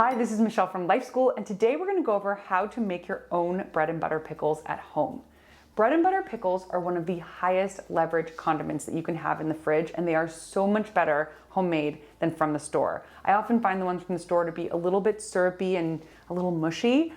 Hi, this is Michelle from Life School, and today we're going to go over how to make your own bread and butter pickles at home. Bread and butter pickles are one of the highest leverage condiments that you can have in the fridge, and they are so much better homemade than from the store. I often find the ones from the store to be a little bit syrupy and a little mushy,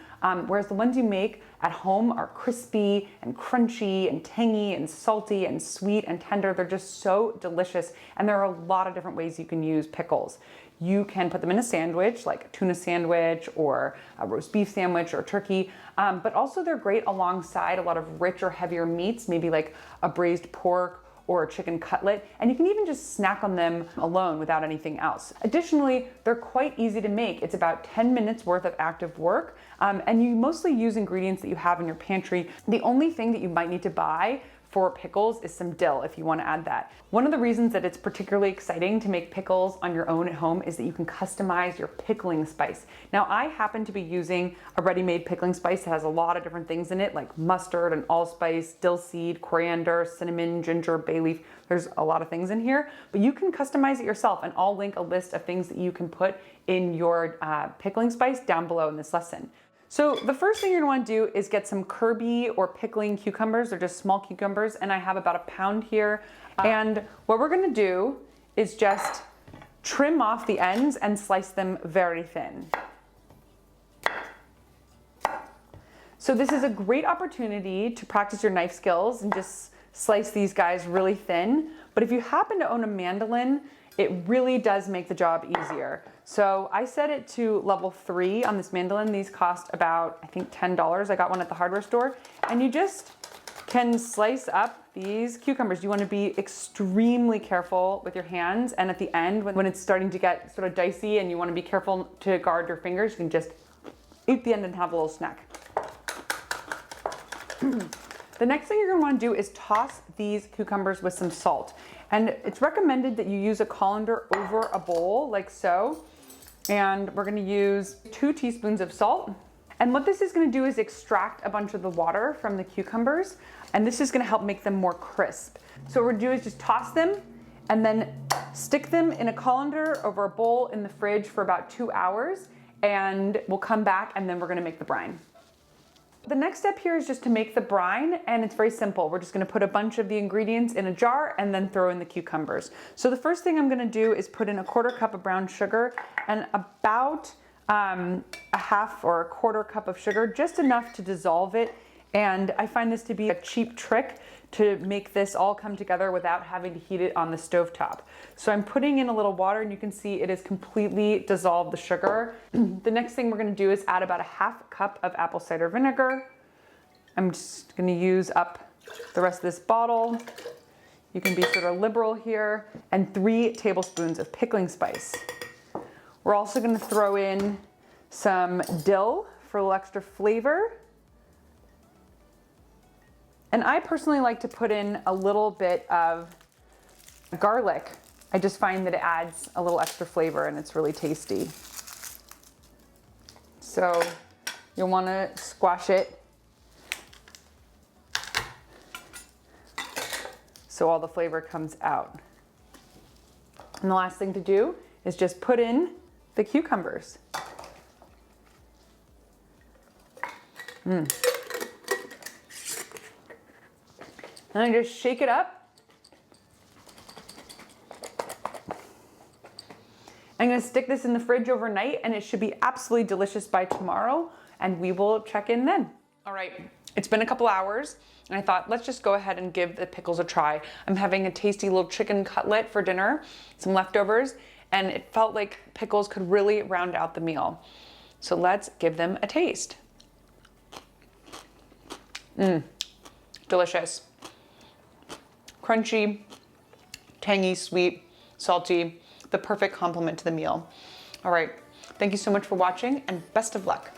whereas the ones you make at home are crispy and crunchy and tangy and salty and sweet and tender. They're just so delicious, and there are a lot of different ways you can use pickles. You can put them in a sandwich, like a tuna sandwich or a roast beef sandwich or turkey, but also they're great alongside a lot of rich or heavier meats, maybe like a braised pork or a chicken cutlet, and you can even just snack on them alone without anything else. Additionally, they're quite easy to make. It's about 10 minutes worth of active work, and you mostly use ingredients that you have in your pantry. The only thing that you might need to buy for pickles is some dill if you want to add that. One of the reasons that it's particularly exciting to make pickles on your own at home is that you can customize your pickling spice. Now, I happen to be using a ready-made pickling spice that has a lot of different things in it, like mustard and allspice, dill seed, coriander, cinnamon, ginger, bay leaf. There's a lot of things in here, but you can customize it yourself, and I'll link a list of things that you can put in your pickling spice down below in this lesson. So the first thing you're gonna wanna do is get some Kirby or pickling cucumbers. They're just small cucumbers, and I have about a pound here. And what we're gonna do is just trim off the ends and slice them very thin. So this is a great opportunity to practice your knife skills and just slice these guys really thin. But if you happen to own a mandolin, it really does make the job easier. So I set it to level 3 on this mandolin. These cost about, I think, $10. I got one at the hardware store. And you just can slice up these cucumbers. You want to be extremely careful with your hands. And at the end, when it's starting to get sort of dicey and you want to be careful to guard your fingers, you can just eat the end and have a little snack. The next thing you're going to want to do is toss these cucumbers with some salt. And it's recommended that you use a colander over a bowl like so. And we're going to use 2 teaspoons of salt. And what this is going to do is extract a bunch of the water from the cucumbers. And this is going to help make them more crisp. So what we're going to do is just toss them and then stick them in a colander over a bowl in the fridge for about 2 hours. And we'll come back and then we're going to make the brine. The next step here is just to make the brine, and it's very simple. We're just gonna put a bunch of the ingredients in a jar and then throw in the cucumbers. So the first thing I'm gonna do is put in a 1/4 cup of brown sugar and about a 1/2 or a 1/4 cup of sugar, just enough to dissolve it. And I find this to be a cheap trick to make this all come together without having to heat it on the stovetop. So I'm putting in a little water, and you can see it has completely dissolved the sugar. The next thing we're gonna do is add about a 1/2 cup of apple cider vinegar. I'm just gonna use up the rest of this bottle. You can be sort of liberal here. And 3 tablespoons of pickling spice. We're also gonna throw in some dill for a little extra flavor. And I personally like to put in a little bit of garlic. I just find that it adds a little extra flavor and it's really tasty. So you'll want to squash it so all the flavor comes out. And the last thing to do is just put in the cucumbers. And I just shake it up. I'm gonna stick this in the fridge overnight, and it should be absolutely delicious by tomorrow, and we will check in then. All right, it's been a couple hours, and I thought, let's just go ahead and give the pickles a try. I'm having a tasty little chicken cutlet for dinner, some leftovers, and it felt like pickles could really round out the meal. So let's give them a taste. Delicious. Crunchy, tangy, sweet, salty, the perfect complement to the meal. All right, thank you so much for watching, and best of luck.